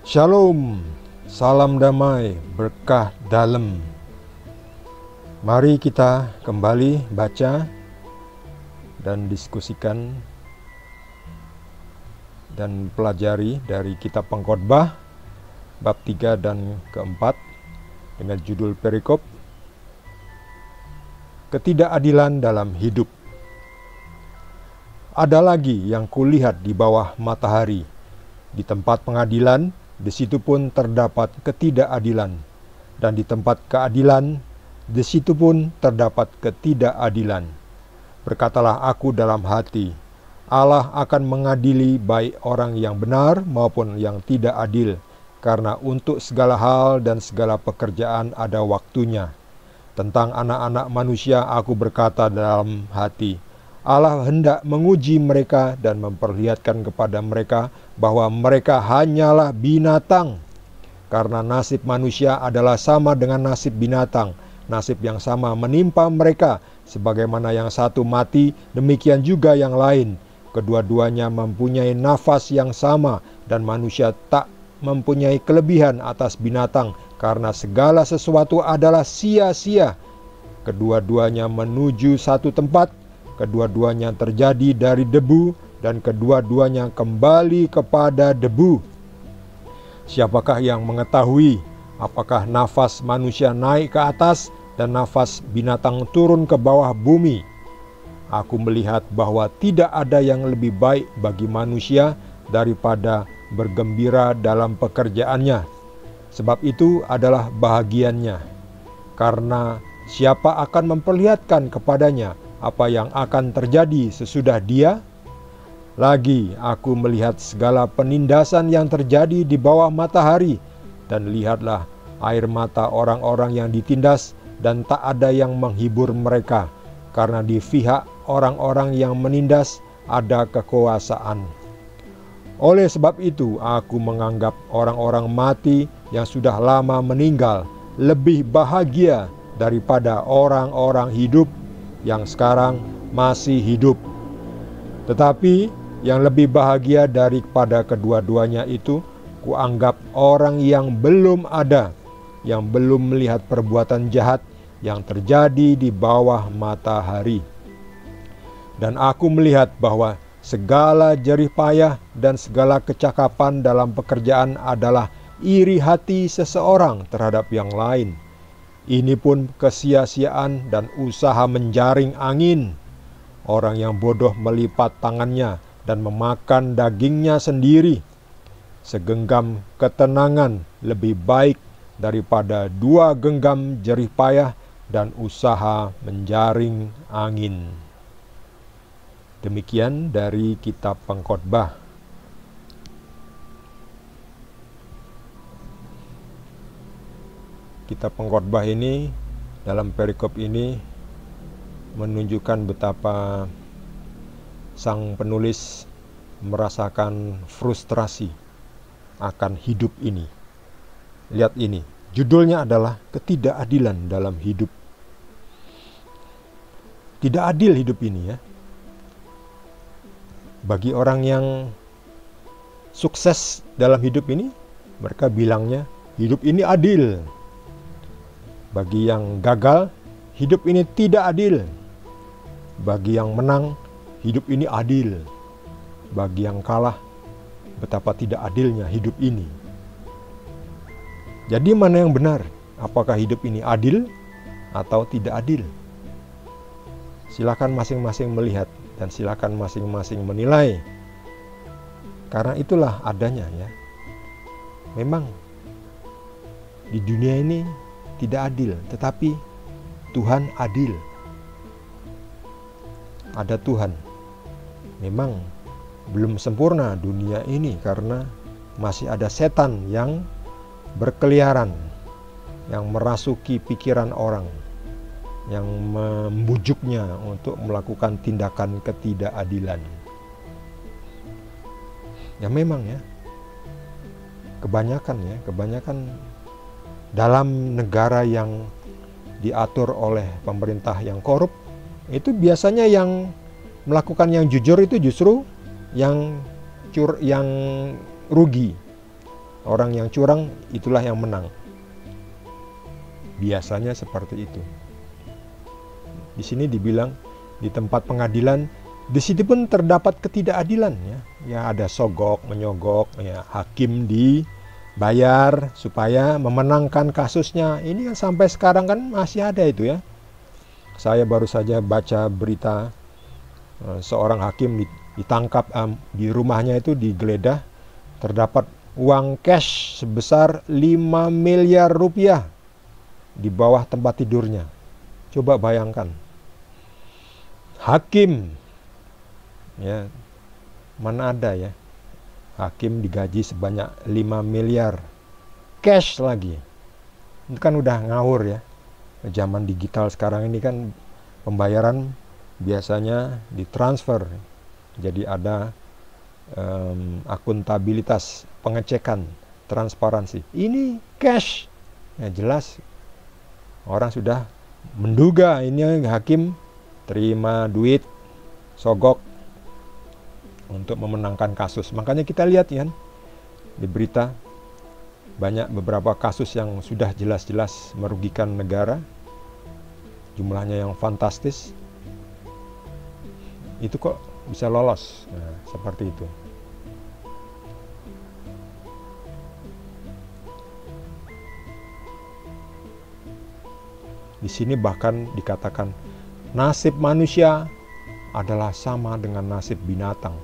Shalom, salam damai, berkah dalam. Mari kita kembali baca dan diskusikan dan pelajari dari kitab Pengkhotbah bab 3 dan keempat dengan judul perikop Ketidakadilan dalam hidup. Ada lagi yang kulihat di bawah matahari, di tempat pengadilan. Di situ pun terdapat ketidakadilan, dan di tempat keadilan, di situ pun terdapat ketidakadilan. Berkatalah aku dalam hati, Allah akan mengadili baik orang yang benar maupun yang tidak adil, karena untuk segala hal dan segala pekerjaan ada waktunya. Tentang anak-anak manusia aku berkata dalam hati, Allah hendak menguji mereka dan memperlihatkan kepada mereka bahwa mereka hanyalah binatang. Karena nasib manusia adalah sama dengan nasib binatang. Nasib yang sama menimpa mereka. Sebagaimana yang satu mati, demikian juga yang lain. Kedua-duanya mempunyai nafas yang sama, dan manusia tak mempunyai kelebihan atas binatang, karena segala sesuatu adalah sia-sia. Kedua-duanya menuju satu tempat. Kedua-duanya terjadi dari debu, dan kedua-duanya kembali kepada debu. Siapakah yang mengetahui apakah nafas manusia naik ke atas dan nafas binatang turun ke bawah bumi? Aku melihat bahwa tidak ada yang lebih baik bagi manusia daripada bergembira dalam pekerjaannya. Sebab itu adalah bahagiannya, karena siapa akan memperlihatkan kepadanya apa yang akan terjadi sesudah dia? Lagi aku melihat segala penindasan yang terjadi di bawah matahari, dan lihatlah air mata orang-orang yang ditindas, dan tak ada yang menghibur mereka, karena di pihak orang-orang yang menindas ada kekuasaan. Oleh sebab itu aku menganggap orang-orang mati yang sudah lama meninggal lebih bahagia daripada orang-orang hidup yang sekarang masih hidup. Tetapi yang lebih bahagia daripada kedua-duanya itu, kuanggap orang yang belum ada, yang belum melihat perbuatan jahat yang terjadi di bawah matahari. Dan aku melihat bahwa segala jerih payah dan segala kecakapan dalam pekerjaan adalah iri hati seseorang terhadap yang lain. Ini pun kesia-siaan dan usaha menjaring angin. Orang yang bodoh melipat tangannya dan memakan dagingnya sendiri. Segenggam ketenangan lebih baik daripada 2 genggam jerih payah dan usaha menjaring angin. Demikian dari kitab Pengkhotbah. Kitab Pengkhotbah ini, dalam perikop ini, menunjukkan betapa sang penulis merasakan frustrasi akan hidup ini. Lihat ini, judulnya adalah ketidakadilan dalam hidup. Tidak adil hidup ini ya. Bagi orang yang sukses dalam hidup ini, mereka bilangnya hidup ini adil. Bagi yang gagal, hidup ini tidak adil. Bagi yang menang, hidup ini adil. Bagi yang kalah, betapa tidak adilnya hidup ini. Jadi mana yang benar? Apakah hidup ini adil atau tidak adil? Silakan masing-masing melihat dan silakan masing-masing menilai. Karena itulah adanya ya. Memang di dunia ini tidak adil, tetapi Tuhan adil. Ada Tuhan. Memang belum sempurna dunia ini karena masih ada setan yang berkeliaran, yang merasuki pikiran orang, yang membujuknya untuk melakukan tindakan ketidakadilan. Ya memang ya, kebanyakan dalam negara yang diatur oleh pemerintah yang korup, itu biasanya yang melakukan yang jujur itu justru yang rugi. Orang yang curang itulah yang menang. Biasanya seperti itu. Di sini dibilang di tempat pengadilan, di situ pun terdapat ketidakadilan ya. Ya ada sogok, menyogok, ya hakim dibayar supaya memenangkan kasusnya. Ini kan sampai sekarang kan masih ada itu ya. Saya baru saja baca berita seorang hakim ditangkap di rumahnya itu digeledah, terdapat uang cash sebesar 5 miliar rupiah di bawah tempat tidurnya. Coba bayangkan. Hakim, ya, mana ada ya hakim digaji sebanyak 5 miliar cash lagi. Itu kan udah ngawur ya. Zaman digital sekarang ini kan pembayaran biasanya ditransfer. Jadi ada akuntabilitas, pengecekan, transparansi. Ini cash. Ya jelas orang sudah menduga ini hakim terima duit sogok untuk memenangkan kasus. Makanya kita lihat ya di berita banyak beberapa kasus yang sudah jelas-jelas merugikan negara, jumlahnya yang fantastis. Itu kok bisa lolos. Nah, seperti itu. Di sini bahkan dikatakan nasib manusia adalah sama dengan nasib binatang.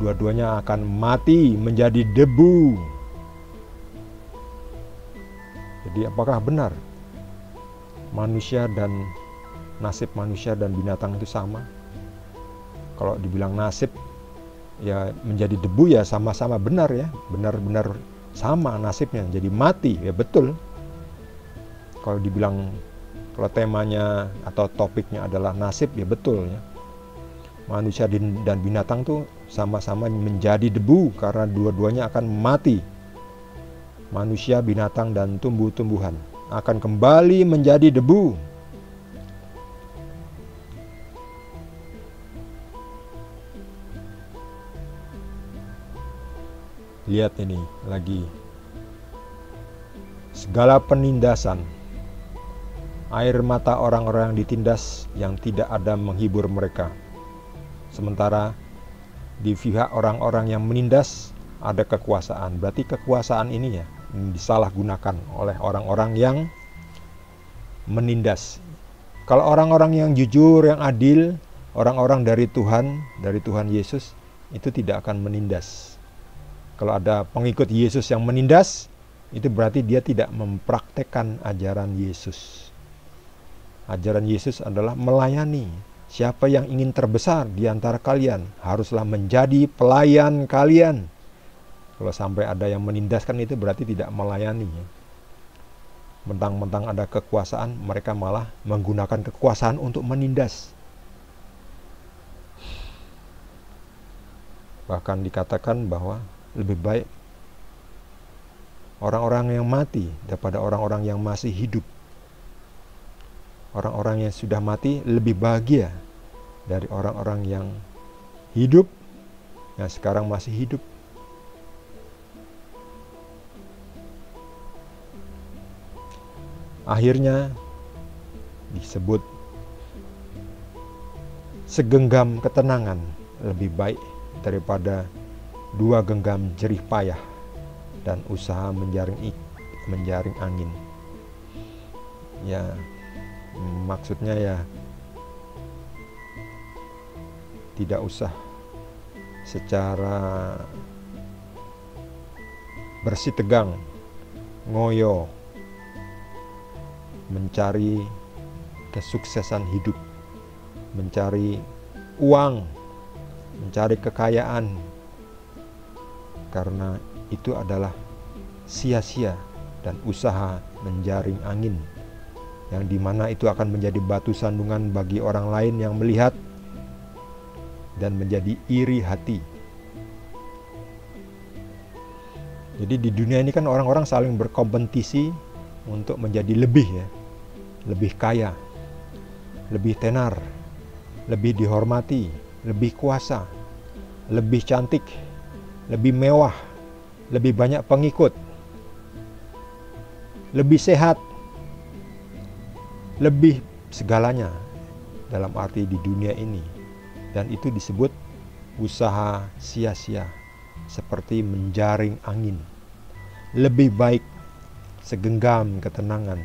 Dua-duanya akan mati menjadi debu. Jadi apakah benar nasib manusia dan binatang itu sama? Kalau dibilang nasib ya menjadi debu ya sama-sama benar ya, benar-benar sama nasibnya, jadi mati ya betul. Kalau dibilang kalau temanya atau topiknya adalah nasib ya betul ya. Manusia dan binatang tuh sama-sama menjadi debu karena dua-duanya akan mati. Manusia, binatang dan tumbuh-tumbuhan akan kembali menjadi debu. Lihat ini lagi. Segala penindasan, air mata orang-orang yang ditindas yang tidak ada menghibur mereka. Sementara di pihak orang-orang yang menindas ada kekuasaan. Berarti kekuasaan ini ya disalahgunakan oleh orang-orang yang menindas. Kalau orang-orang yang jujur, yang adil, orang-orang dari Tuhan Yesus itu tidak akan menindas. Kalau ada pengikut Yesus yang menindas, itu berarti dia tidak mempraktekkan ajaran Yesus. Ajaran Yesus adalah melayani. Siapa yang ingin terbesar di antara kalian haruslah menjadi pelayan kalian. Kalau sampai ada yang menindaskan itu berarti tidak melayani. Mentang-mentang ada kekuasaan, mereka malah menggunakan kekuasaan untuk menindas. Bahkan dikatakan bahwa lebih baik orang-orang yang mati daripada orang-orang yang masih hidup. Orang-orang yang sudah mati lebih bahagia dari orang-orang yang hidup, yang sekarang masih hidup. Akhirnya disebut segenggam ketenangan lebih baik daripada 2 genggam jerih payah dan usaha menjaring angin. Ya, maksudnya ya tidak usah secara bersih tegang, ngoyo, mencari kesuksesan hidup, mencari uang, mencari kekayaan, karena itu adalah sia-sia dan usaha menjaring angin, yang dimana itu akan menjadi batu sandungan bagi orang lain yang melihat dan menjadi iri hati. Jadi di dunia ini kan orang-orang saling berkompetisi untuk menjadi lebih ya, lebih kaya, lebih tenar, lebih dihormati, lebih kuasa, lebih cantik, lebih mewah, lebih banyak pengikut, lebih sehat, lebih segalanya dalam arti di dunia ini. Dan itu disebut usaha sia-sia, seperti menjaring angin. Lebih baik segenggam ketenangan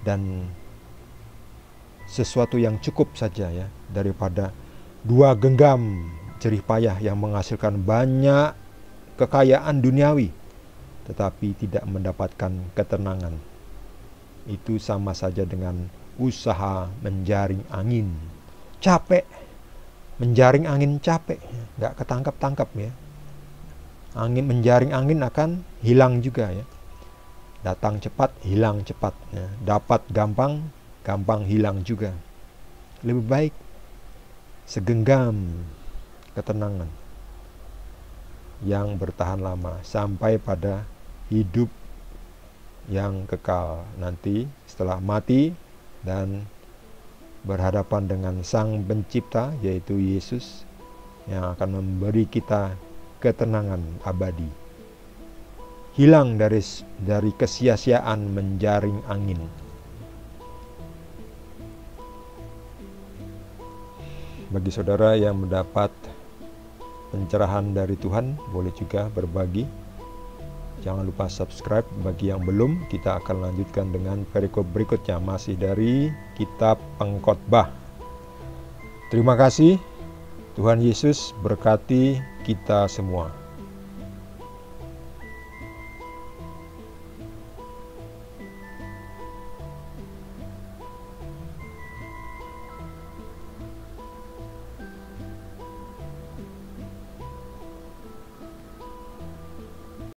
dan sesuatu yang cukup saja ya, daripada 2 genggam jerih payah yang menghasilkan banyak kekayaan duniawi tetapi tidak mendapatkan ketenangan. Itu sama saja dengan usaha menjaring angin. Capek, menjaring angin capek, nggak ketangkap-tangkap ya. Menjaring angin akan hilang juga ya. Datang cepat, hilang cepat ya. Dapat gampang, gampang hilang juga. Lebih baik segenggam ketenangan yang bertahan lama sampai pada hidup yang kekal nanti setelah mati dan berhadapan dengan Sang Pencipta, yaitu Yesus, yang akan memberi kita ketenangan abadi. Hilang dari kesia-siaan menjaring angin. Bagi saudara yang mendapat pencerahan dari Tuhan, boleh juga berbagi. Jangan lupa subscribe. Bagi yang belum, kita akan lanjutkan dengan perikop berikutnya, masih dari kitab Pengkhotbah. Terima kasih. Tuhan Yesus berkati kita semua.